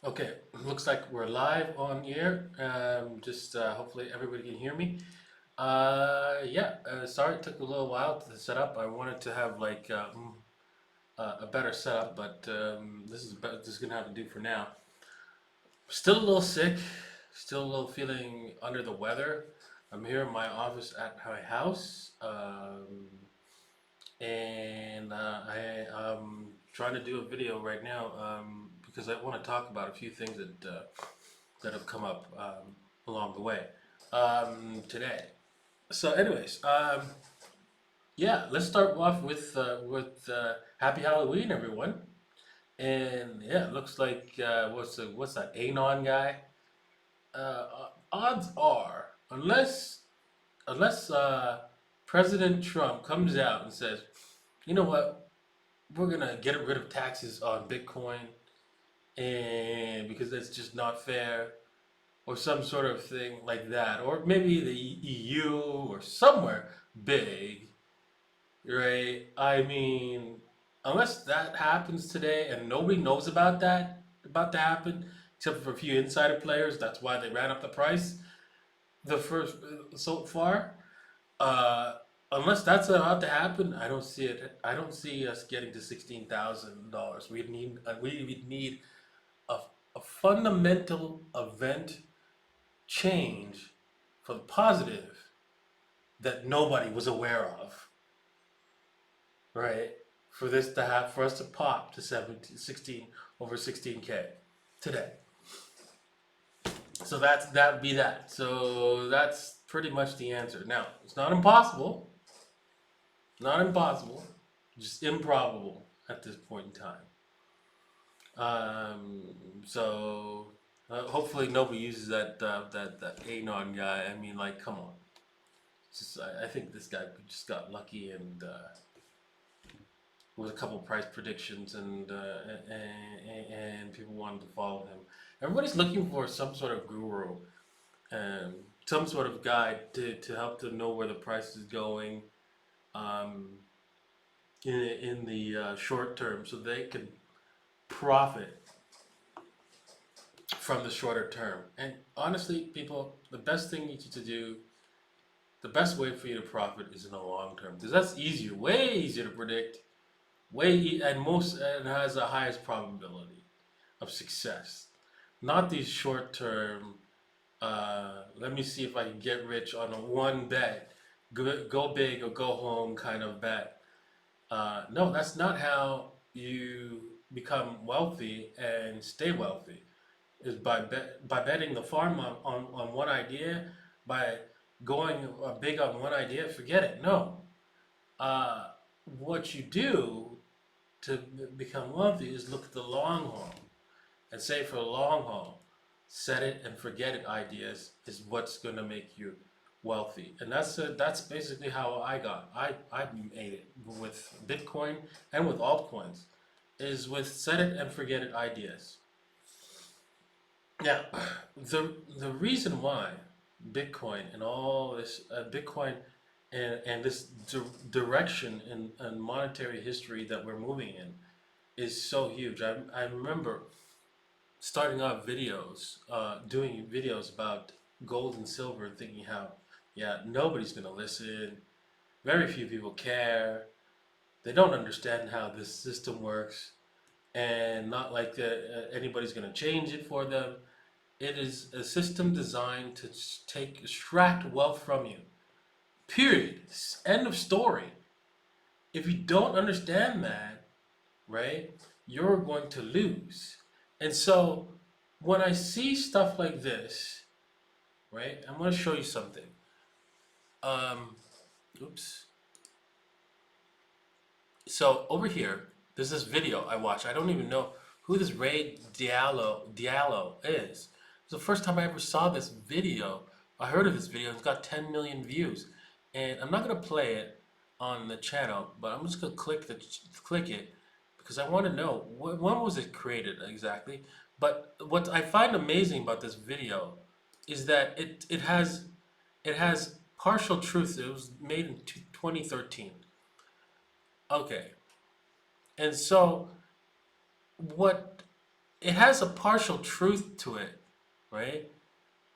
Okay, looks like we're live on air. Just hopefully everybody can hear me. Yeah, sorry it took a little while to set up. I wanted to have like a better setup, but this is gonna have to do for now. Still a little sick, still a little feeling under the weather. I'm here in my office at my house, and I'm trying to do a video right now because I want to talk about a few things that have come up along the way today. So, anyways, yeah, let's start off with Happy Halloween, everyone. And yeah, it looks like what's that Anon guy? Odds are, unless President Trump comes out and says, you know what, we're gonna get rid of taxes on Bitcoin, and because that's just not fair, or some sort of thing like that, or maybe the EU or somewhere big, right? I mean, unless that happens today and nobody knows about to happen, except for a few insider players, that's why they ran up the price the first so far. Uh, Unless that's about to happen, I don't see it. I don't see us getting to $16,000. We would need a, a fundamental event change for the positive that nobody was aware of, right? For us to pop to 17, 16 over 16K today. So that'd be that. So that's pretty much the answer. Now, it's not impossible, not impossible, just improbable at this point in time. Hopefully nobody uses that Anon guy. I mean, like, come on. I think this guy just got lucky and with a couple price predictions and people wanted to follow him. Everybody's looking for some sort of guru, um, some sort of guide to help them know where the price is going um, in the short term, so they can profit from the shorter term. And honestly, people, the best thing you need to do, the best way for you to profit is in the long term, because that's easier, way easier to predict, and has the highest probability of success. Not these short term. Let me see if I can get rich on a one bet, go big or go home kind of bet. No, that's not how you become wealthy and stay wealthy. Is by betting the farm on one idea, by going big on one idea. Forget it. No. Uh, what you do to become wealthy is look at the long haul and say for the long haul, set it and forget it ideas is what's going to make you wealthy. And that's basically how I made it with Bitcoin and with altcoins, is with set it and forget it ideas. Now, the reason why Bitcoin and all this Bitcoin and this direction in monetary history that we're moving in is so huge. I remember starting off videos, doing videos about gold and silver, and thinking how, yeah, nobody's gonna listen. Very few people care. They don't understand how this system works, and not like anybody's gonna change it for them. It is a system designed to extract wealth from you. Period. End of story. If you don't understand that, right, you're going to lose. And so when I see stuff like this, right, I'm going to show you something. Um, oops. So over here, there's this video I watched. I don't even know who this Ray Diallo is. It's the first time I ever saw this video. I heard of this video. It's got 10 million views, and I'm not gonna play it on the channel, but I'm just gonna click it because I want to know when was it created exactly. But what I find amazing about this video is that it has partial truth. It was made in 2013. Okay, and so what? it has a partial truth to it, right?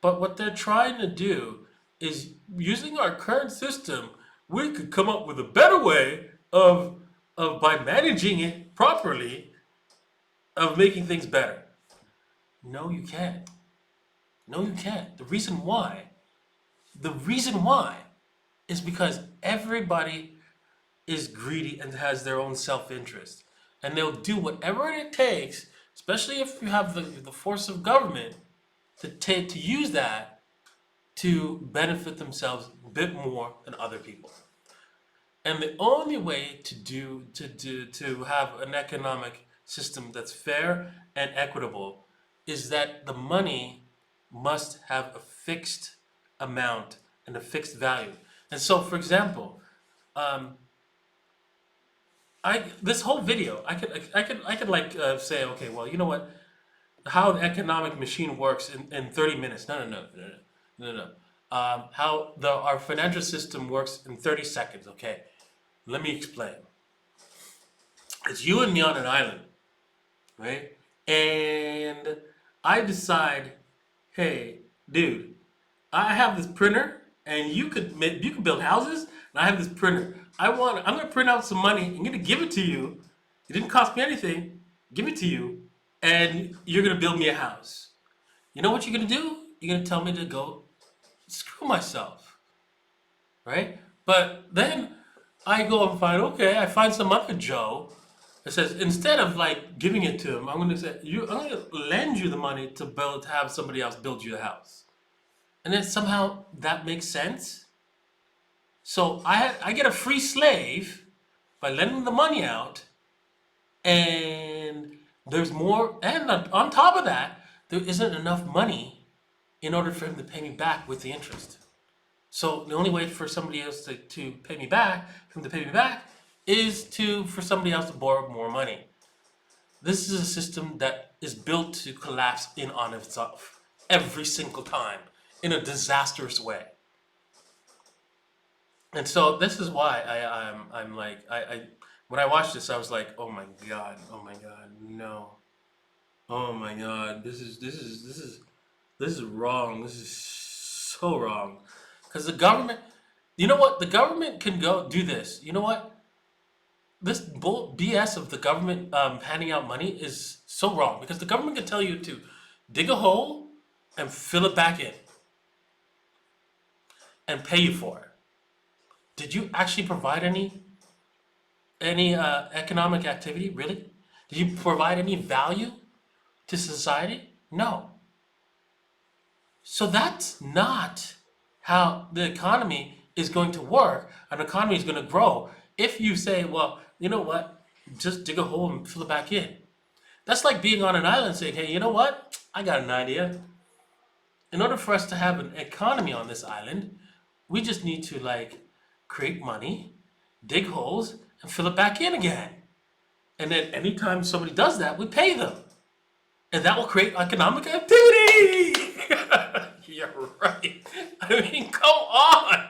But what they're trying to do is using our current system, we could come up with a better way of by managing it properly, of making things better. No, you can't. No, you can't. The reason why is because everybody is greedy and has their own self-interest. And they'll do whatever it takes, especially if you have the force of government, to use that to benefit themselves a bit more than other people. And the only way to have an economic system that's fair and equitable is that the money must have a fixed amount and a fixed value. And so, for example, um, I this whole video, I could like say, okay, well, you know what, how the economic machine works in 30 minutes. No. How our financial system works in 30 seconds. Okay, let me explain. It's you and me on an island, right? And I decide, hey, dude, I have this printer, and you could build houses, and I have this printer. I'm gonna print out some money. I'm gonna give it to you. It didn't cost me anything. Give it to you, and you're gonna build me a house. You know what you're gonna do? You're gonna tell me to go screw myself, right? But then I find some other Joe that says instead of like giving it to him, I'm gonna lend you the money to have somebody else build you a house, and then somehow that makes sense. So I get a free slave by lending the money out, and there's more, and on top of that, there isn't enough money in order for him to pay me back with the interest. So the only way for somebody else to pay me back, for him to pay me back, is for somebody else to borrow more money. This is a system that is built to collapse in on itself every single time in a disastrous way. And so this is why I'm like when I watched this I was like, oh my god, no, oh my god, this is wrong. This is so wrong. Because the government, you know what? The government can go do this. You know what? This BS of the government handing out money is so wrong. Because the government can tell you to dig a hole and fill it back in and pay you for it. Did you actually provide any economic activity? Really? Did you provide any value to society? No. So that's not how the economy is going to work. An economy is going to grow if you say, well, you know what, just dig a hole and fill it back in. That's like being on an island saying, hey, you know what, I got an idea. In order for us to have an economy on this island, we just need to like create money, dig holes, and fill it back in again. And then anytime somebody does that, we pay them. And that will create economic activity. You're right. I mean, come on.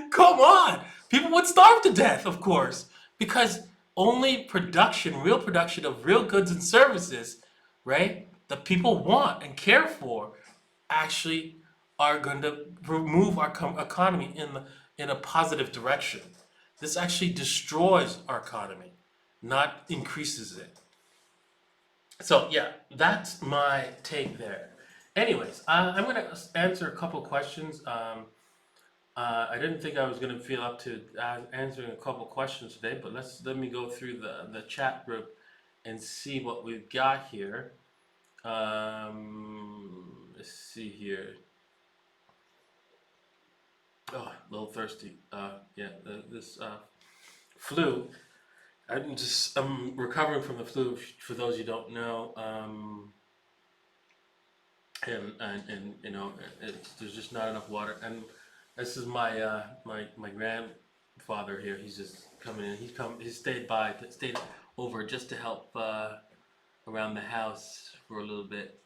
Come on. People would starve to death, of course, because only real production of real goods and services, right, that people want and care for, actually are going to move our economy in a positive direction. This actually destroys our economy, not increases it. So yeah, that's my take there. Anyways, I'm gonna answer a couple questions. I didn't think I was gonna feel up to answering a couple questions today, but let me go through the chat group and see what we've got here. Let's see here. Oh, a little thirsty. Yeah, this flu. I'm recovering from the flu. For those you don't know, and you know, there's just not enough water. And this is my my grandfather here. He's just coming in. He stayed over just to help around the house for a little bit.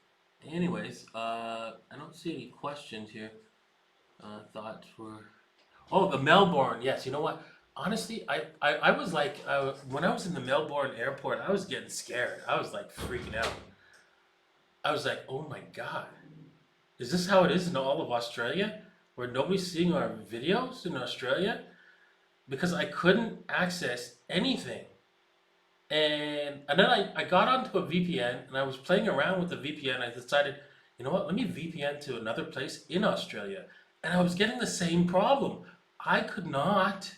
Anyways, I don't see any questions here. Thoughts were. Oh, the Melbourne. Yes, you know what? Honestly, I was like, when I was in the Melbourne airport, I was getting scared. I was like freaking out. I was like, oh my God, is this how it is in all of Australia? Where nobody's seeing our videos in Australia? Because I couldn't access anything. And then I got onto a VPN and I was playing around with the VPN. I decided, you know what, let me VPN to another place in Australia. And I was getting the same problem. I could not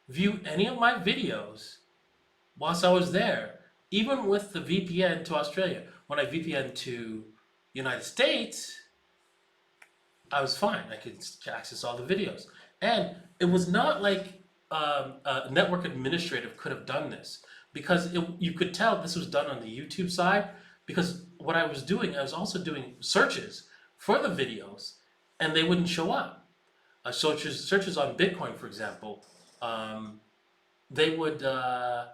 view any of my videos whilst I was there, even with the VPN to Australia. When I VPN to United States, I was fine. I could access all the videos. And it was not like a network administrative could have done this because you could tell this was done on the YouTube side because what I was doing, I was also doing searches for the videos and they wouldn't show up. Searches on Bitcoin, for example, um, they would uh,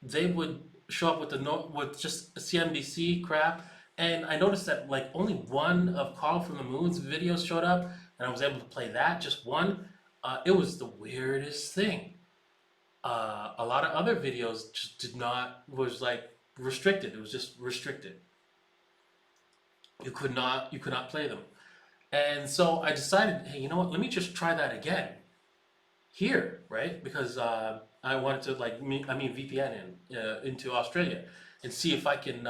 they would show up with with just CNBC crap, and I noticed that like only one of Carl from the Moon's videos showed up, and I was able to play that just one. It was the weirdest thing. A lot of other videos just did not was like restricted. It was just restricted. You could not play them, and so I decided, hey, you know what? Let me just try that again here, right? Because I wanted to VPN into Australia and see if I can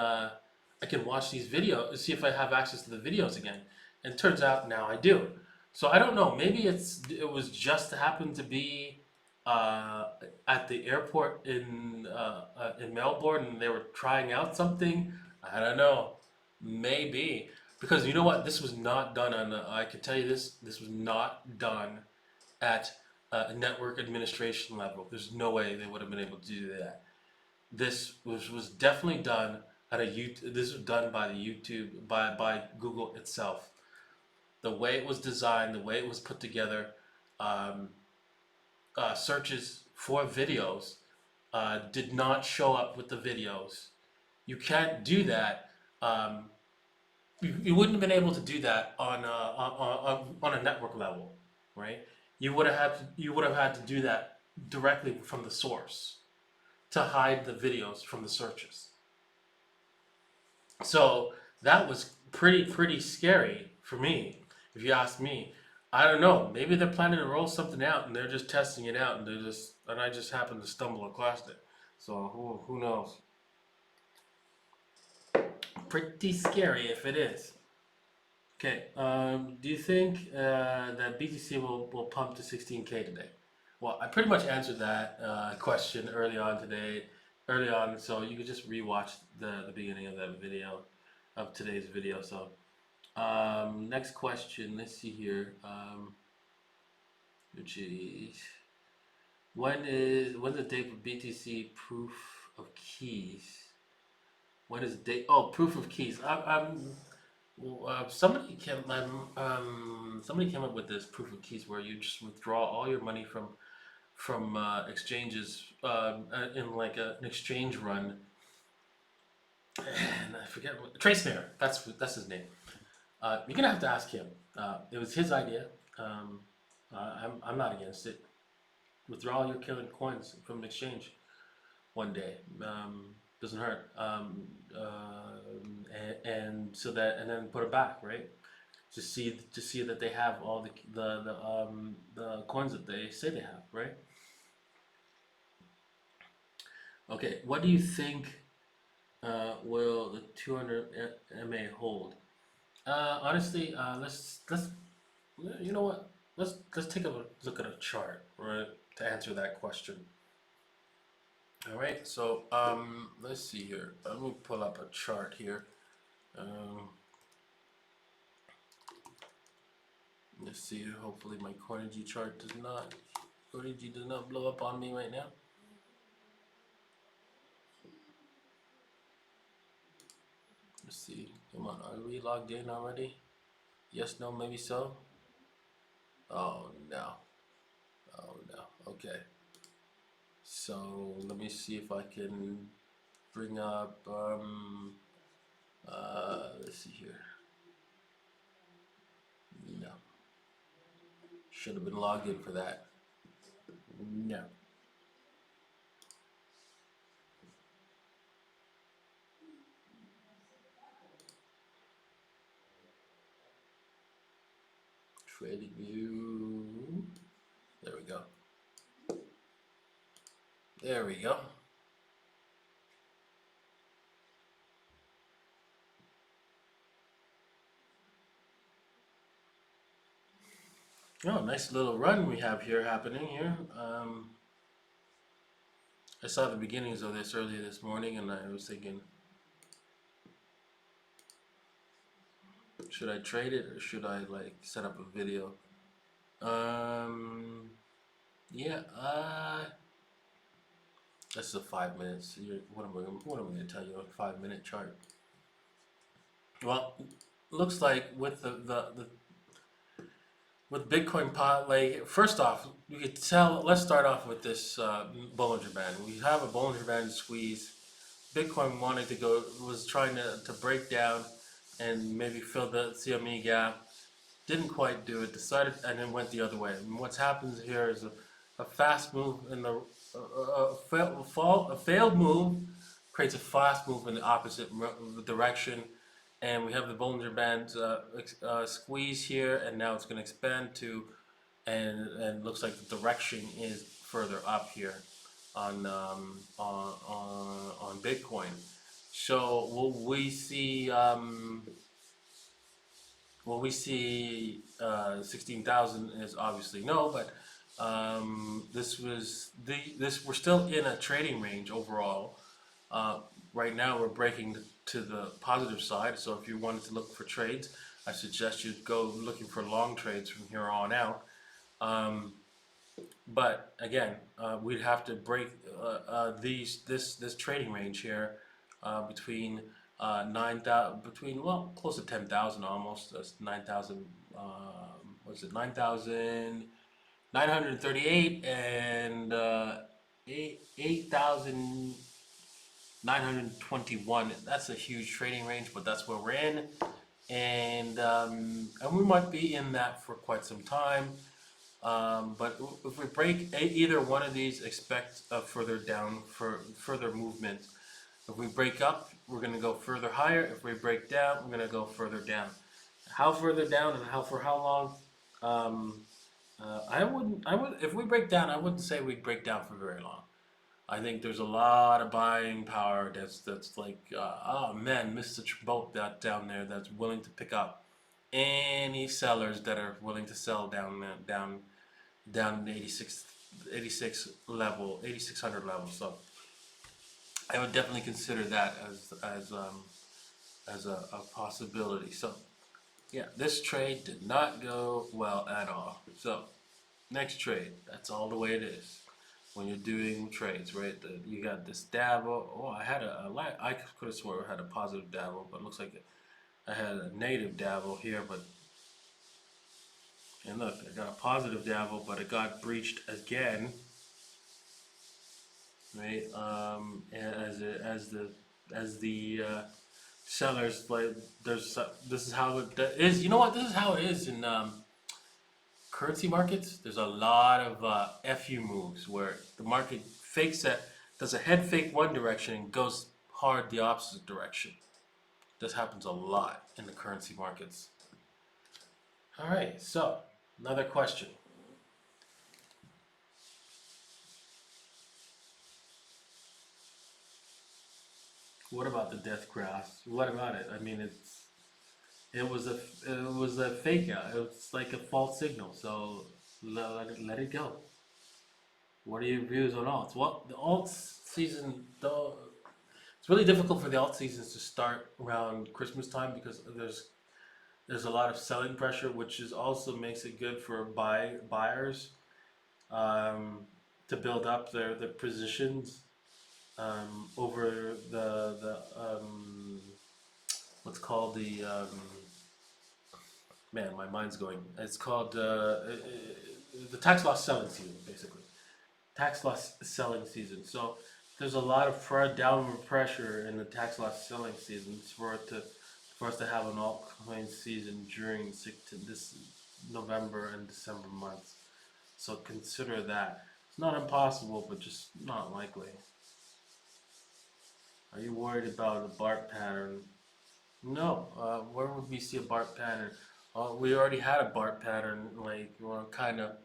watch these videos, see if I have access to the videos again. And it turns out now I do. So I don't know. Maybe it was just happened to be uh, at the airport in Melbourne and they were trying out something. I don't know. Maybe because you know what? This was not done on. I can tell you this. This was not done at a network administration level. There's no way they would have been able to do that. Was definitely done at a YouTube. This was done by the YouTube by Google itself. The way it was designed, the way it was put together, um, searches for videos did not show up with the videos. You can't do that. Um, you wouldn't have been able to do that on a network level, right? You would have had to do that directly from the source to hide the videos from the searches. So that was pretty scary for me, if you ask me. I don't know. Maybe they're planning to roll something out and they're just testing it out and I just happened to stumble across it. So who knows? Pretty scary if it is. Okay. Do you think that BTC will pump to 16K today? Well, I pretty much answered that question early on today, early on. So you could just rewatch the beginning of that video, of today's video. So next question. Let's see here. Geez. When's the date for BTC proof of keys? When is the date? Oh, proof of keys. Somebody came up with this proof of keys where you just withdraw all your money from exchanges in like an exchange run, and I forget Trace Mayer. That's his name. You're gonna have to ask him. It was his idea. Um, I'm not against it. Withdraw all your killing coins from an exchange one day. Doesn't hurt. And so that and then put it back, right? To see that they have all the coins that they say they have, right? Okay, what do you think will the 200 MA hold? Honestly, let's you know what? Let's take a look at a chart, right, to answer that question. All right, so let's see here. Let me pull up a chart here. Um, let's see. Hopefully, my Coinigy chart Coinigy does not blow up on me right now. Let's see. Come on, are we logged in already? Yes, no, maybe so. Oh no. Oh no. Okay. So let me see if I can bring up. Let's see here. No. Should have been logged in for that. No. TradingView. There we go. There we go. Oh, nice little run we have here happening here. I saw the beginnings of this earlier this morning, and I was thinking, should I trade it or should I like set up a video? Yeah. This is a 5 minutes. What am I going to tell you? A 5 minute chart. Well, looks like with the with Bitcoin pot, like first off, you could tell. Let's start off with this Bollinger Band. We have a Bollinger Band squeeze. Bitcoin wanted to go, was trying to break down and maybe fill the CME gap. Didn't quite do it. Decided and then went the other way. And what's happened here is a fast move in the a failed move creates a fast move in the opposite direction, and we have the Bollinger Band squeeze here, and now it's going to expand to, and looks like the direction is further up here on Bitcoin. So will we see 16,000 is obviously no, but this we're still in a trading range overall. Right now we're breaking to the positive side, so if you wanted to look for trades, I suggest you go looking for long trades from here on out. But again, we'd have to break this trading range here between 9,000, close to 10,000 almost. That's 9,000. What's it? 9,938 and 8,921. That's a huge trading range, but that's where we're in, and we might be in that for quite some time. But if we break either one of these, expect a further movement. If we break up, we're going to go further higher. If we break down, we're going to go further down. How further down and for how long? If we break down, I wouldn't say we'd break down for very long. I think there's a lot of buying power that's like, oh man, missed the boat that down there that's willing to pick up any sellers that are willing to sell down the 86 level, 8600 level. So I would definitely consider that as a possibility. So yeah, this trade did not go well at all. So next trade, that's all the way it is when you're doing trades, right? You got this dabble. Oh, I could have swore I had a positive dabble, but it looks like I had a negative dabble here. But and look, I got a positive dabble, but it got breached again, right? As the sellers, like, this is how it is. You know what? This is how it is in currency markets. There's a lot of FU moves where the market fakes that, does a head fake one direction and goes hard the opposite direction. This happens a lot in the currency markets. All right, so another question. What about the death cross? What about it? I mean, it was a fake out. It was like a false signal. So let it go. What are your views on alts? Well, the alts season, though, it's really difficult for the alt seasons to start around Christmas time because there's a lot of selling pressure, which is also makes it good for buyers to build up their positions over the what's called the man, my mind's going. It's called the tax loss selling season, basically. Tax loss selling season. So there's a lot of downward pressure in the tax loss selling season for us to have an altcoin season during this November and December months. So consider that. It's not impossible, but just not likely. Are you worried about a BART pattern? No. Where would we see a BART pattern? We already had a BART pattern, like, or kind of.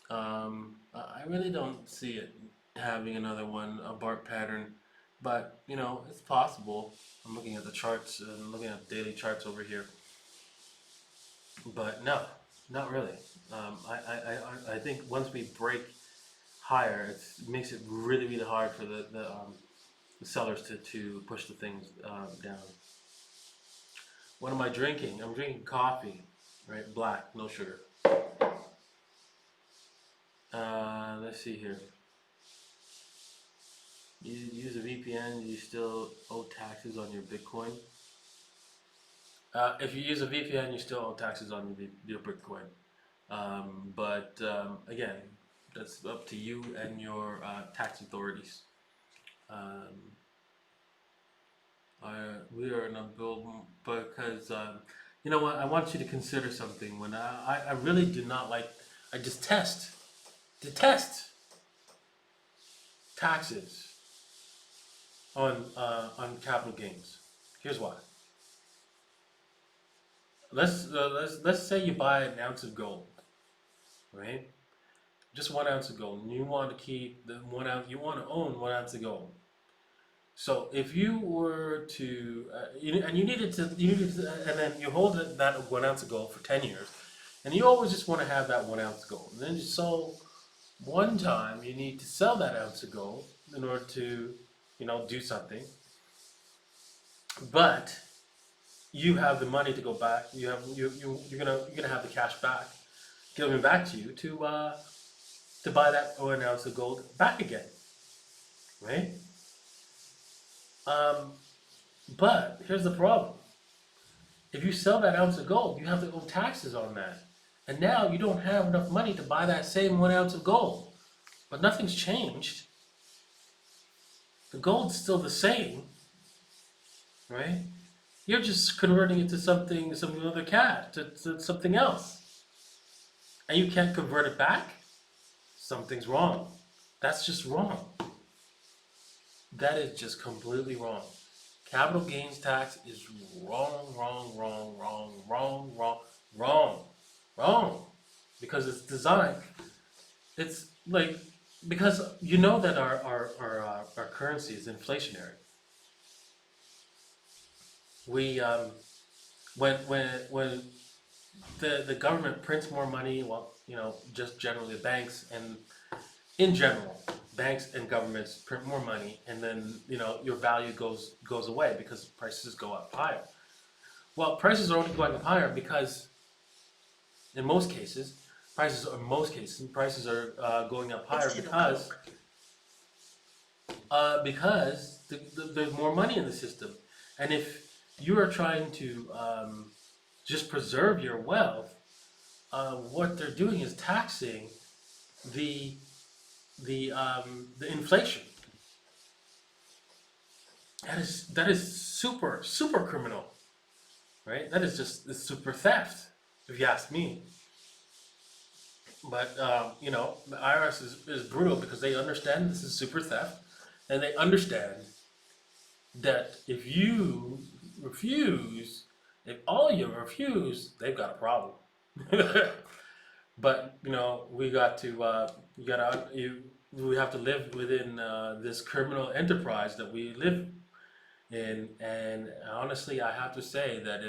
I really don't see it having another one, a BART pattern, but you know, it's possible. I'm looking at the charts and looking at the daily charts over here, but no, not really. I think once we break higher, it makes it really, really hard for the sellers to push the things down. What am I drinking? I'm drinking coffee, right? Black, no sugar. Let's see here. You use a VPN, you still owe taxes on your Bitcoin. If you use a VPN, you still owe taxes on your Bitcoin. But again, that's up to you and your tax authorities. Um, we are in a build because you know what? I want you to consider something. When I really do not like, I detest taxes on capital gains. Here's why. Let's say you buy an ounce of gold, right? Just 1 ounce of gold, and you want to keep the 1 ounce. You want to own 1 ounce of gold. So if you were to, and you needed to, and then you hold that 1 ounce of gold for 10 years, and you always just want to have that 1 ounce of gold. And then so one time you need to sell that ounce of gold in order to, you know, do something. But you have the money to go back. You're gonna have the cash back, given back to you to buy that 1 ounce of gold back again, right? Um, but here's the problem. If you sell that ounce of gold, you have to owe taxes on that. And now you don't have enough money to buy that same 1 ounce of gold. But nothing's changed. The gold's still the same, right? You're just converting it to some other cash, to something else. And you can't convert it back? Something's wrong. That's just wrong. That is just completely wrong. Capital gains tax is wrong, wrong, wrong, wrong, wrong, wrong, wrong, wrong. Because it's designed. It's like, because you know that our currency is inflationary. We when the government prints more money, well, you know, just generally banks and in general, banks and governments print more money, and then you know your value goes away because prices go up higher. Well, prices are only going up higher because in most cases, prices are going up higher because there's more money in the system, and if you are trying to just preserve your wealth, what they're doing is taxing the the inflation. That is super criminal, right? That is just super theft, if you ask me. But you know, the IRS is brutal because they understand this is super theft, and they understand that if you refuse, if all you refuse, they've got a problem. But you know, we have to live within this criminal enterprise that we live in, and honestly, I have to say that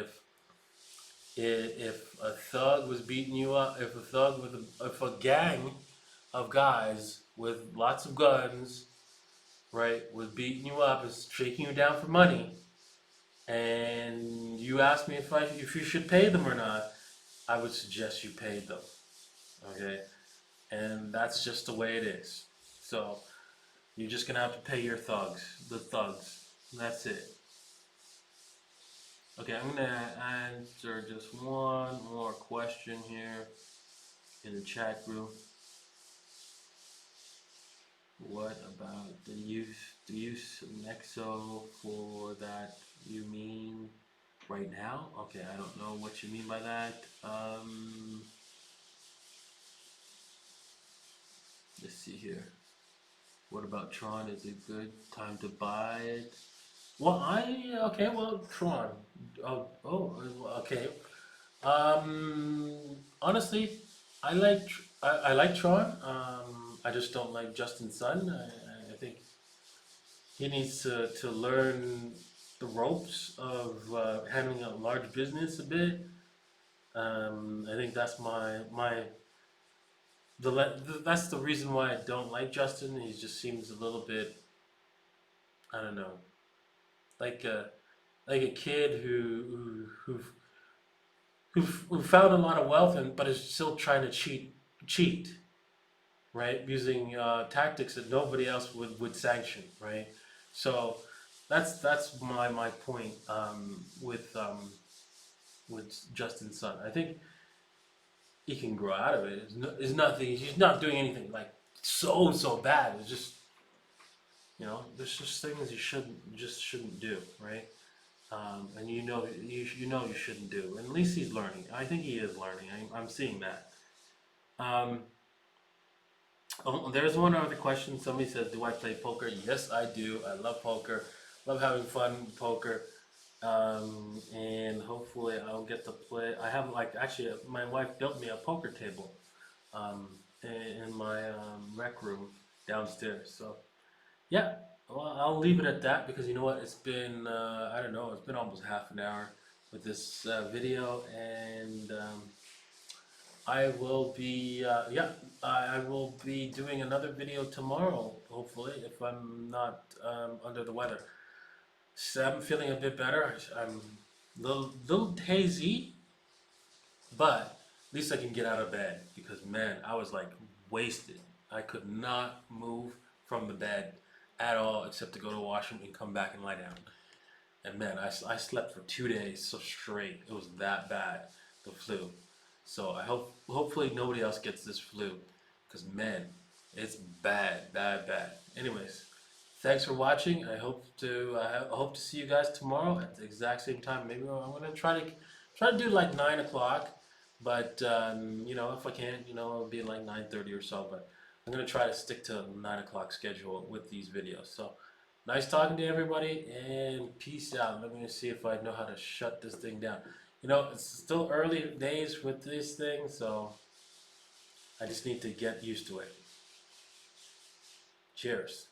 if a thug was beating you up, if a gang of guys with lots of guns, right, was beating you up, is shaking you down for money, and you ask me if you should pay them or not, I would suggest you paid them. Okay, and that's just the way it is. So you're just gonna have to pay your the thugs. That's it. Okay, I'm gonna answer just one more question here in the chat group. What about the use of Nexo for that you mean right now? Okay, I don't know what you mean by that. Let's see here. What about Tron? Is it good time to buy it? Well, okay, well, Tron. Okay. Honestly, I like Tron. I just don't like Justin Sun. I think he needs to learn the ropes of handling a large business a bit. I think that's that's the reason why I don't like Justin. He just seems a little bit, I don't know, like a kid who found a lot of wealth and but is still trying to cheat, right? Using tactics that nobody else would sanction, right? So that's my point with Justin Sun. I think he can grow out of it. It's nothing. He's not doing anything like so bad. It's just, there's just things you shouldn't do, right? And you shouldn't do. And at least he's learning. I think he is learning. I'm seeing that. Um, there's one other question. Somebody says, "Do I play poker?" Yes, I do. I love poker. Love having fun with poker. And hopefully I'll get to play. I have like actually my wife built me a poker table in my rec room downstairs. So yeah, well, I'll leave it at that because you know what? It's been I don't know. It's been almost half an hour with this video, and I will be yeah. I will be doing another video tomorrow, hopefully, if I'm not under the weather. So I'm feeling a bit better. I'm little hazy, but at least I can get out of bed because man, I was like wasted. I could not move from the bed at all except to go to the washroom and come back and lie down. And man, I slept for 2 days so straight. It was that bad, the flu. So hopefully nobody else gets this flu because man, it's bad, bad, bad. Anyways, thanks for watching. I hope to see you guys tomorrow at the exact same time. Maybe I'm gonna try to do like 9 o'clock, but if I can't, it'll be like 9:30 or so. But I'm gonna try to stick to 9 o'clock schedule with these videos. So nice talking to everybody and peace out. Let me see if I know how to shut this thing down. It's still early days with this thing, so I just need to get used to it. Cheers.